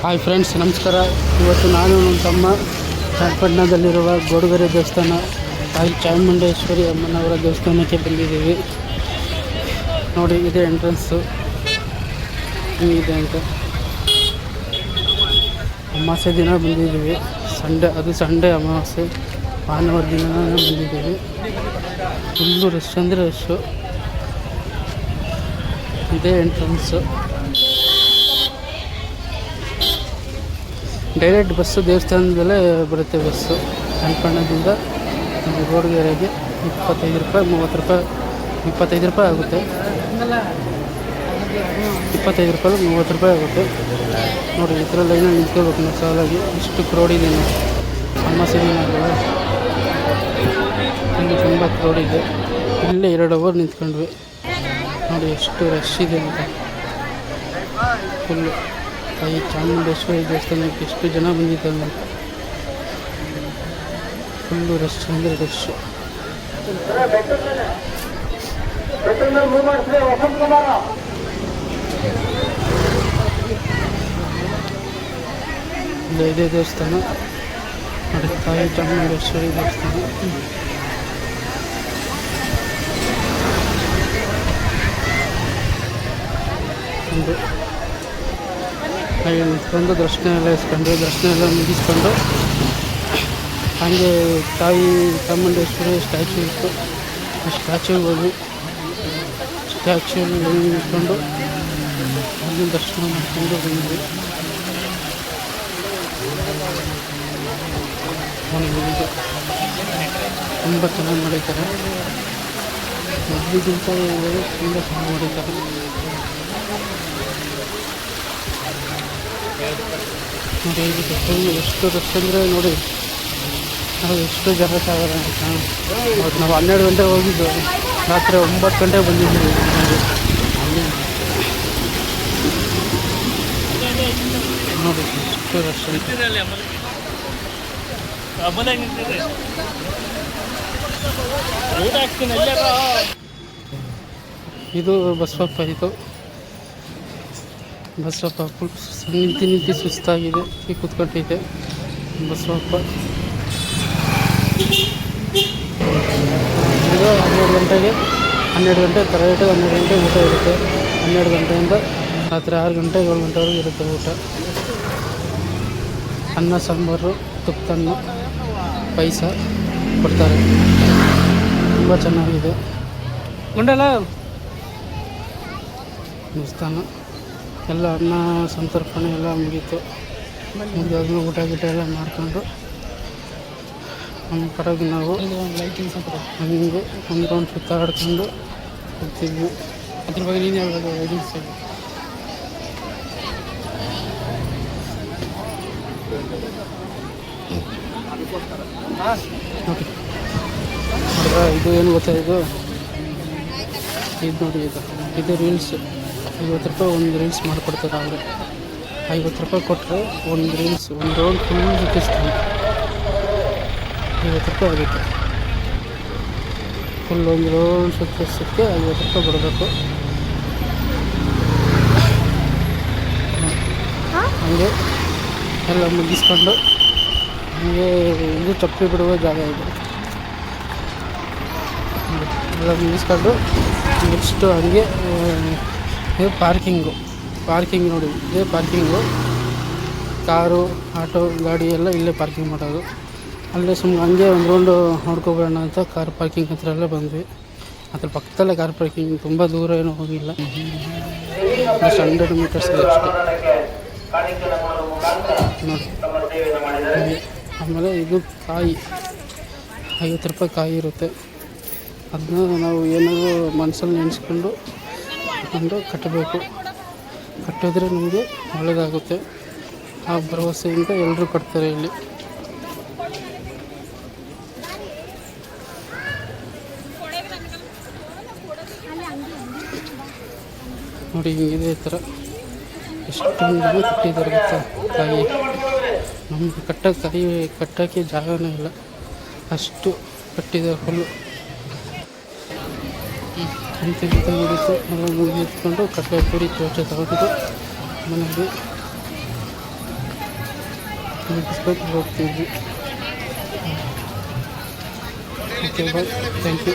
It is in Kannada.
ಹಾಯ್ ಫ್ರೆಂಡ್ಸ್, ನಮಸ್ಕಾರ. ಇವತ್ತು ನಾನು ನನ್ನ ತಮ್ಮ ಚನ್ನಪಟ್ಟಣದಲ್ಲಿರುವ ಗೋಡುಗೆರೆ ದೇವಸ್ಥಾನ, ತಾಯಿ ಚಾಮುಂಡೇಶ್ವರಿ ಅಮ್ಮನವರ ದೇವಸ್ಥಾನಕ್ಕೆ ಬಂದಿದ್ದೀವಿ. ನೋಡಿ, ಇದೇ ಎಂಟ್ರೆನ್ಸು. ಹಿಂಗಿದೆ ಅಂತ. ಅಮಾವಾಸ್ಯೆ ದಿನ ಬಂದಿದ್ದೀವಿ. ಸಂಡೇ ಅಮಾವಾಸ್ಯೆ, ಭಾನುವಾರ ದಿನ ಬಂದಿದ್ದೀವಿ. ಫುಲ್ಲು ರಶ್ ಅಂದರೆ ರಶ್ಶು. ಇದೇ ಎಂಟ್ರೆನ್ಸು. ಡೈರೆಕ್ಟ್ ಬಸ್ಸು ದೇವಸ್ಥಾನದಲ್ಲೇ ಬರುತ್ತೆ. ಬಸ್ಸು ಚನ್ನಪಟ್ಟಣದಿಂದ ಗೋಡುಗೆರೆಗೆ 25 ರೂಪಾಯಿ, 30 ರೂಪಾಯಿ, 25 ರೂಪಾಯಿ ಆಗುತ್ತೆ. 25 ರೂಪಾಯಿ, 30 ರೂಪಾಯಿ ಆಗುತ್ತೆ. ನೋಡಿ, ಈ ಥರ ಲೈನಲ್ಲಿ ನಿಂತ್ಕೋಬೇಕು ನಾವು ಸಾಲಾಗಿ. ಇಷ್ಟು ಕ್ರೌಡಿದೆ. ಅಮಾವಾಸ್ಯೆ ದಿನ ಅಲ್ವಾ, ಇಲ್ಲಿ ತುಂಬ ಕ್ರೌಡಿದೆ. ಇಲ್ಲೇ 2 ಅವರ್ ನಿಂತ್ಕೊಂಡ್ವಿ. ನೋಡಿ ಎಷ್ಟು ರಶ್ ಇದೆ ಅಂತ. ಫುಲ್ಲು ತಾಯಿ ಚಾಮುಂಡೇಶ್ವರಿ ದೇವಸ್ಥಾನಕ್ಕೆ ಎಷ್ಟು ಜನ ಬಂದಿದ್ದಾರೆ. ಫುಲ್ಲು ರಶ್ ಅಂದರೆ ರಶ್ಶು. ಇದೇ ದೇವಸ್ಥಾನ ನೋಡಿ, ತಾಯಿ ಚಾಮುಂಡೇಶ್ವರಿ ದೇವಸ್ಥಾನ. ಹಾಗೆ ನಿಂತ್ಕೊಂಡು ದರ್ಶನ ಎಲ್ಲ ಮುಗಿಸ್ಕೊಂಡು ಹಾಗೆ ತಾಯಿ ಚಾಮುಂಡೇಶ್ವರಿ ಸ್ಟ್ಯಾಚ್ಯೂ ಇತ್ತು. ಆ ಸ್ಟ್ಯಾಚ್ಯೂಗೆ ಹೋಗಿ ಸ್ಟ್ಯಾಚ್ಯೂಲಿ ನಿಂತ್ಕೊಂಡು ಅಲ್ಲಿ ದರ್ಶನ ಮಾಡ್ಕೊಂಡು ಬಂದ್ವಿ. ತುಂಬ ಚೆನ್ನಾಗಿ ಮಾಡಿದ್ದಾರೆ. ಮೊದಲಿಗಿಂತ ತುಂಬ ಚೆನ್ನಾಗಿ ಮಾಡಿದ್ದಾರೆ. ನೋಡಿ, ಎಷ್ಟು ರಶ್ ಅಂದರೆ ನೋಡಿ, ನಾವು ಎಷ್ಟು ಜಾಗಕ್ಕಾಗಲ್ಲ ಅಂತ. ನಾವು 12 ಗಂಟೆಗೆ ಹೋಗಿದ್ದು, ರಾತ್ರಿ 9 ಗಂಟೆಗೆ ಬಂದಿದ್ದೀವಿ. ನೋಡಿ ಎಷ್ಟು ರಶ್ ಅಂತ. ಇದು ಬಸವಪ್ಪ. ಬಸವಪ್ಪ ನಿಂತು ಸುಸ್ತಾಗಿದೆ, ಕೂತ್ಕೊಂಡಿದೆ ಬಸವಪ್ಪ. ಇದು 12 ಗಂಟೆ ಕರೆಕ್ಟ್ 12 ಗಂಟೆ ಊಟ ಇರುತ್ತೆ. 12 ಗಂಟೆಯಿಂದ ರಾತ್ರಿ 6 ಗಂಟೆ 7 ಗಂಟೆವರೆಗೂ ಇರುತ್ತೆ ಊಟ. ಅನ್ನ ಸಾಂಬಾರು, ತುಪ್ಪನ್ನ, ಪಾಯಸ ಕೊಡ್ತಾರೆ. ತುಂಬ ಚೆನ್ನಾಗಿದೆ ಉಂಡಲ್ಲ ದೇವಸ್ಥಾನ. ಎಲ್ಲ ಅನ್ನ ಸಂತರ್ಪಣೆ ಎಲ್ಲ ಮುಗೀತು. ಮುಗಿದಾದ್ಮೇಲೆ ಊಟ ಎಲ್ಲ ಮಾಡ್ಕೊಂಡು ನಮ್ಮ ಪರವಾಗಿ ನಾವು ಹಂಗೆ ಒಂದು ರೌಂಡ್ ಸುತ್ತಾಡ್ಕೊಂಡು ಹೋಗ್ತಿದ್ವಿ. ಅದ್ರ ಬಗ್ಗೆ ನೀನು ಹೇಳ್ಬೋದು. Lightings okay. ಇದು ಏನು ಗೊತ್ತಾ, ಇದು ನೋಡಿ, ಇದು ರೀಲ್ಸ್. 50 ರೂಪಾಯಿ ಒಂದು ರೀಲ್ಸ್ ಮಾಡಿಕೊಡ್ತಾರೆ. ಅವರು 50 ರೂಪಾಯಿ ಕೊಟ್ಟರೆ ಒಂದು ರೀಲ್ಸ್, ಒಂದು ರೌಂಡ್ ಫುಲ್ ಸುತ್ತಿಸ್ತಾನೆ. 50 ರೂಪಾಯಿ ಆಗುತ್ತೆ. ಫುಲ್ ಒಂದು ರೌಂಡ್ ಸುತ್ತಿಸೋಕ್ಕೆ 50 ರೂಪಾಯಿ ಕೊಡಬೇಕು. ಹಂಗೆ ಎಲ್ಲ ಮುಗಿಸ್ಕೊಂಡು ಹಂಗೆ ಇದು ಚಪ್ಪಲಿ ಬಿಡುವ ಜಾಗ ಇದೆ. ಎಲ್ಲ ಮುಗಿಸ್ಕೊಂಡು ನೆಕ್ಸ್ಟು ಹಂಗೆ ಇದು ಪಾರ್ಕಿಂಗ್ ನೋಡಿ, ಇದೇ ಪಾರ್ಕಿಂಗು. ಕಾರು, ಆಟೋ, ಗಾಡಿ ಎಲ್ಲ ಇಲ್ಲೇ ಪಾರ್ಕಿಂಗ್ ಮಾಡೋದು. ಅಲ್ಲೇ ಸುಮ್ಮನೆ ಹಂಗೆ ಒಂದು ರೌಂಡು ನೋಡ್ಕೊಬೇಡ ಅಂತ ಕಾರ್ ಪಾರ್ಕಿಂಗ್ ಹತ್ರ ಎಲ್ಲ ಬಂದ್ವಿ. ಅದ್ರ ಪಕ್ಕದಲ್ಲೇ ಕಾರ್ ಪಾರ್ಕಿಂಗ್, ತುಂಬ ದೂರ ಏನೂ ಹೋಗಿಲ್ಲ. 100 ಮೀಟರ್ಸ್ ಅಷ್ಟೇ ನೋಡಿ. ಆಮೇಲೆ ಇದು ಕಾಯಿ, 50 ರೂಪಾಯಿ ಕಾಯಿ ಇರುತ್ತೆ. ಅದನ್ನ ನಾವು ಏನಾದರೂ ಮನಸ್ಸಲ್ಲಿ ನೆನೆಸ್ಕೊಂಡು ಕಟ್ಟಬೇಕು. ಕಟ್ಟಿದ್ರೆ ನಮಗೆ ಒಳ್ಳೆಯದಾಗುತ್ತೆ. ಆ ಭರವಸೆಯಿಂದ ಎಲ್ಲರೂ ಕಟ್ತಾರೆ ಇಲ್ಲಿ. ನೋಡಿ, ಹಿಂಗಿದೆ ಈ ಥರ. ಎಷ್ಟೊಂದು ಜನ ಕಟ್ಟಿದ್ದಾರೆ ಗೊತ್ತಾ ಕಾಯಿ. ನಮಗೆ ಕಟ್ಟೋಕ್ಕೆ ಜಾಗನೇ ಇಲ್ಲ, ಅಷ್ಟು ಕಟ್ಟಿದ್ದಾರೆ ಫುಲ್ಲು. ತೆಗೆದುಕೊಂಡು ಎಲ್ಲ ಮುಗಿಸ್ಕೊಂಡು ಕಟ್ಟೆ ಪೂರಿ ತೋಟ ತಗೊಂಡು ಮನೆಗೆ ಮುಗಿಸ್ಬೇಕು ಹೋಗ್ತಿದ್ವಿ. Okay bye, thank you.